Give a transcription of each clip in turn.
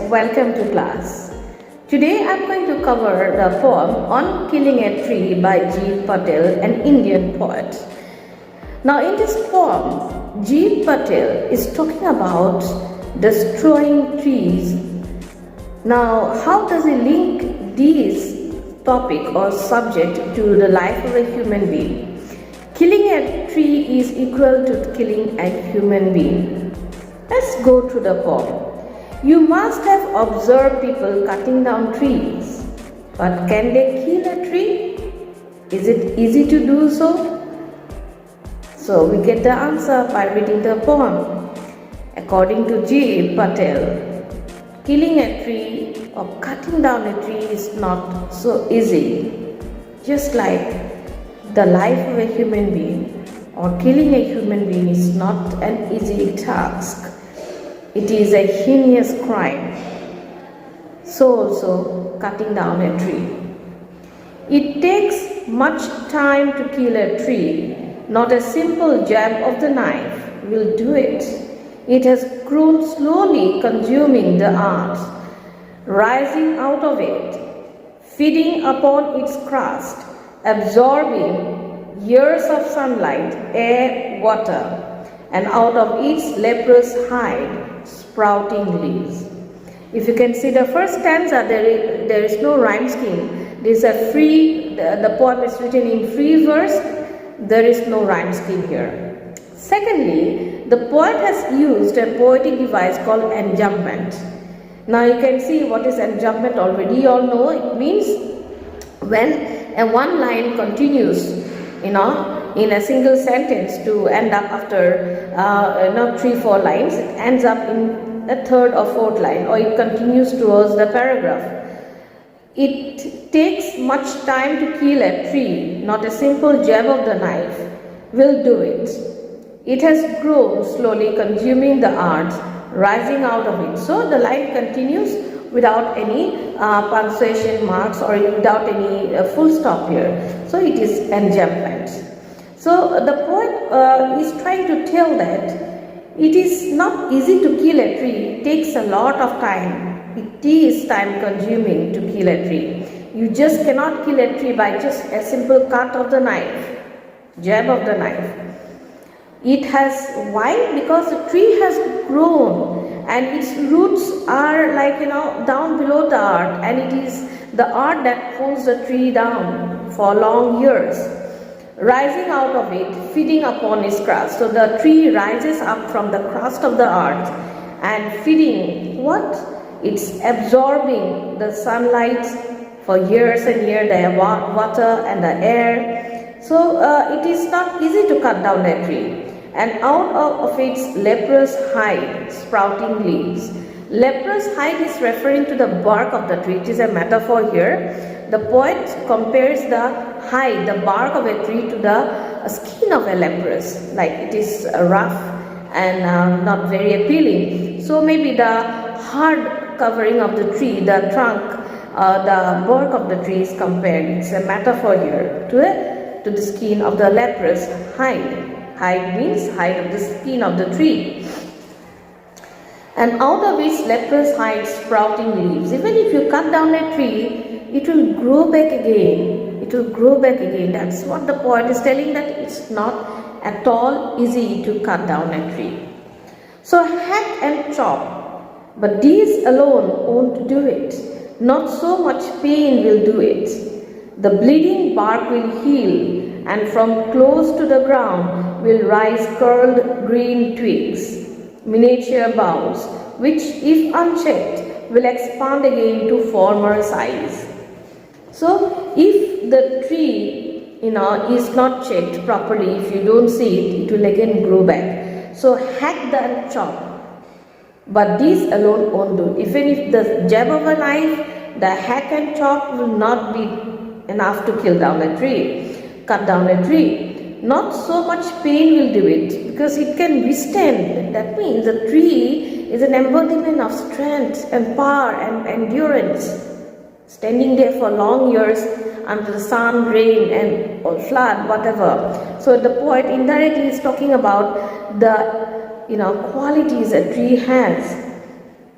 welcome to class. Today I am going to cover the poem On Killing a Tree by Jeev Patel, an Indian poet. Now in this poem, Jeev Patel is talking about destroying trees. Now how does he link this topic or subject to the life of a human being? Killing a tree is equal to killing a human being. Let's go through the poem. You must have observed people cutting down trees. But can they kill a tree? Is it easy to do so? So we get the answer by reading the poem. According to Jeev Patel, killing a tree or cutting down a tree is not so easy. Just like the life of a human being or killing a human being is not an easy task. It is a heinous crime. So also cutting down a tree. It takes much time to kill a tree. Not a simple jab of the knife will do it. It has grown slowly, consuming the earth, rising out of it, feeding upon its crust, absorbing years of sunlight, air, water, and out of its leprous hide, sprouting leaves. If you can see the first stanza, there is no rhyme scheme. There is a free, the poem is written in free verse. There is no rhyme scheme here. Secondly, the poet has used a poetic device called enjambment. Now you can see what is enjambment already. You all know it means when a one line continues, in a single sentence to end up after 3-4 lines, it ends up in a third or fourth line, or it continues towards the paragraph. It takes much time to kill a tree, not a simple jab of the knife will do it. It has grown slowly, consuming the earth, rising out of it. So the line continues without any punctuation marks or without any full stop here. So it is enjambment. So the poet is trying to tell that it is not easy to kill a tree. It takes a lot of time. It is time consuming to kill a tree. You just cannot kill a tree by just a simple cut of the knife, jab of the knife. It has, why? Because the tree has grown and its roots are like down below the earth, and it is the earth that pulls the tree down for long years, rising out of it, feeding upon its crust. So the tree rises up from the crust of the earth and feeding what? It's absorbing the sunlight for years and years, the water and the air. So it is not easy to cut down a tree. And out of its leprous hide, sprouting leaves. Leprous hide is referring to the bark of the tree. It is a metaphor here. The poet compares the hide, the bark of a tree, to the skin of a leprous. Like it is rough and not very appealing. So maybe the hard covering of the tree, the trunk, the bark of the tree is compared. It's a metaphor here to the skin of the leprous hide. Hide means hide of the skin of the tree. And out of its leprous hide, sprouting leaves. Even if you cut down a tree, it will grow back again. It will grow back again. That's what the poet is telling, that it's not at all easy to cut down a tree. So hack and chop, but these alone won't do it. Not so much pain will do it. The bleeding bark will heal, and from close to the ground will rise curled green twigs, miniature boughs, which if unchecked will expand again to former size. So if the tree is not checked properly, if you don't see it, it will again grow back. So hack and chop, but these alone won't do. Even if the jab of a knife, the hack and chop will not be enough to kill down a tree, cut down a tree. Not so much pain will do it, because it can withstand. That means the tree is an embodiment of strength and power and endurance, standing there for long years under the sun, rain and or flood, whatever. So the poet indirectly is talking about the qualities a tree has.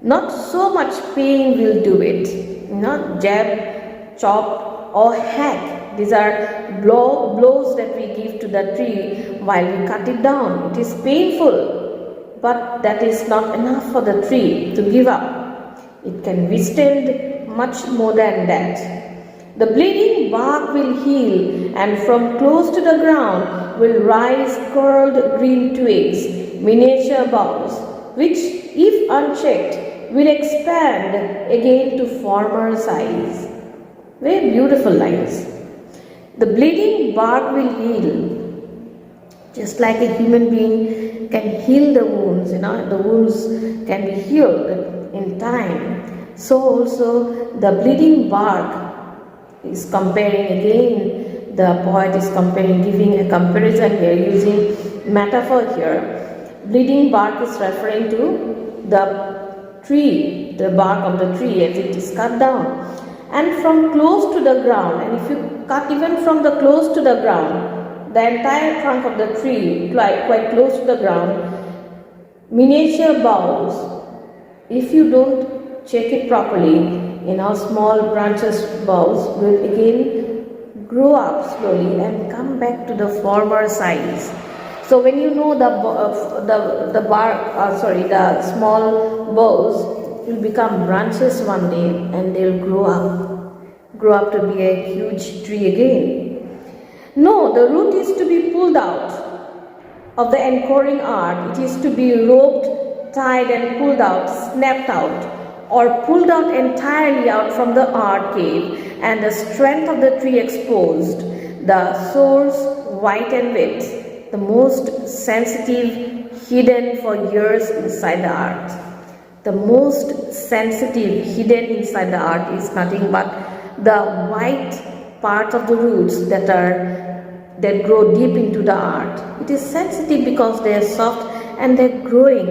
Not so much pain will do it. Not jab, chop, or hack. These are blows that we give to the tree while we cut it down. It is painful, but that is not enough for the tree to give up. It can withstand much more than that. The bleeding bark will heal, and from close to the ground will rise curled green twigs, miniature boughs, which, if unchecked, will expand again to former size. Very beautiful lines. The bleeding bark will heal, just like a human being can heal the wounds. The wounds can be healed in time. So also the bleeding bark is comparing again. The poet is comparing, giving a comparison here, using metaphor here. Bleeding bark is referring to the tree, the bark of the tree as it is cut down. And from close to the ground, and if you cut even from the close to the ground, the entire trunk of the tree, quite close to the ground, miniature boughs, if you don't check it properly, small branches boughs will again grow up slowly and come back to the former size. So when you know the small boughs will become branches one day, and they'll grow up to be a huge tree again. No, the root is to be pulled out of the anchoring art. It is to be roped, tied and pulled out, snapped out, or pulled out entirely out from the art cave, and the strength of the tree exposed, the source white and wet, the most sensitive hidden for years inside the art. The most sensitive hidden inside the art is nothing but the white part of the roots that grow deep into the art. It is sensitive because they are soft and they are growing,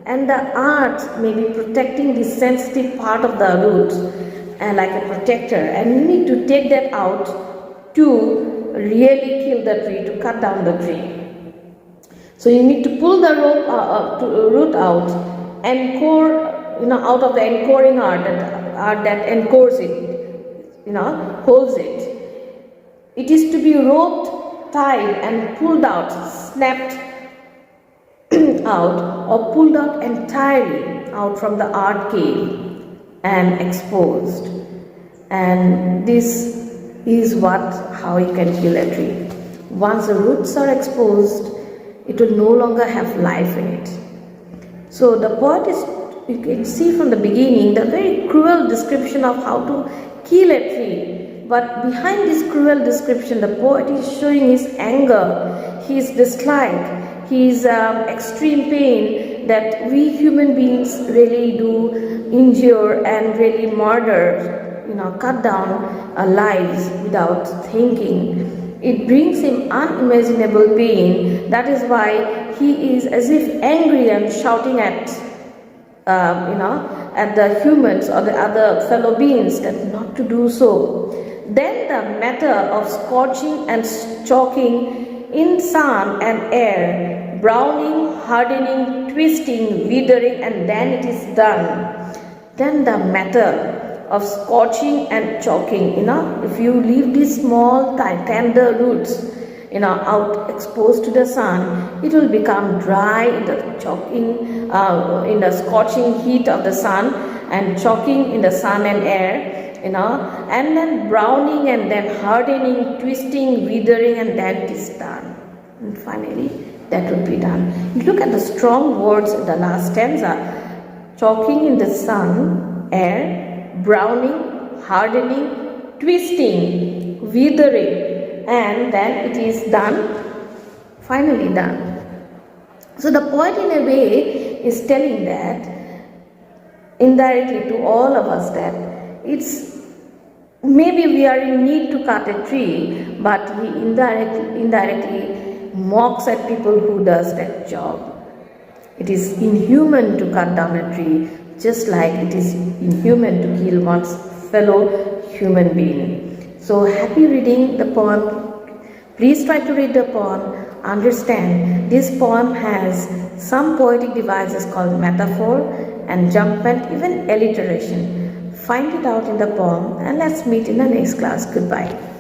and the art may be protecting the sensitive part of the roots like a protector, and you need to take that out to really kill the tree, to cut down the tree. So you need to pull the root out, out of the anchoring art that anchors it, holds it. It is to be roped, tied and pulled out, snapped out, or pulled out entirely out from the art cave and exposed. And this is how you can kill a tree. Once the roots are exposed, it will no longer have life in it. So the poet you can see from the beginning the very cruel description of how to kill a tree. But behind this cruel description, the poet is showing his anger, his dislike, his extreme pain that we human beings really do injure and really murder, cut down our lives without thinking. It brings him unimaginable pain. That is why he is as if angry and shouting at the humans or the other fellow beings that not to do so. Then the matter of scorching and choking in sun and air, browning, hardening, twisting, withering, and then it is done. Then the matter of scorching and choking, if you leave these small tender roots out exposed to the sun, it will become dry in the scorching heat of the sun, and choking in the sun and air, and then browning, and then hardening, twisting, withering, and then it is done. And finally that will be done. Look at the strong words in the last stanza: choking in the sun, air, browning, hardening, twisting, withering, and then it is done, finally done. So the poet in a way is telling that indirectly to all of us that maybe we are in need to cut a tree, but he indirectly mocks at people who does that job. It is inhuman to cut down a tree, just like it is inhuman to kill one's fellow human being. So happy reading the poem. Please try to read the poem. Understand this poem has some poetic devices called metaphor and jump and even alliteration. Find it out in the poem and let's meet in the next class. Goodbye.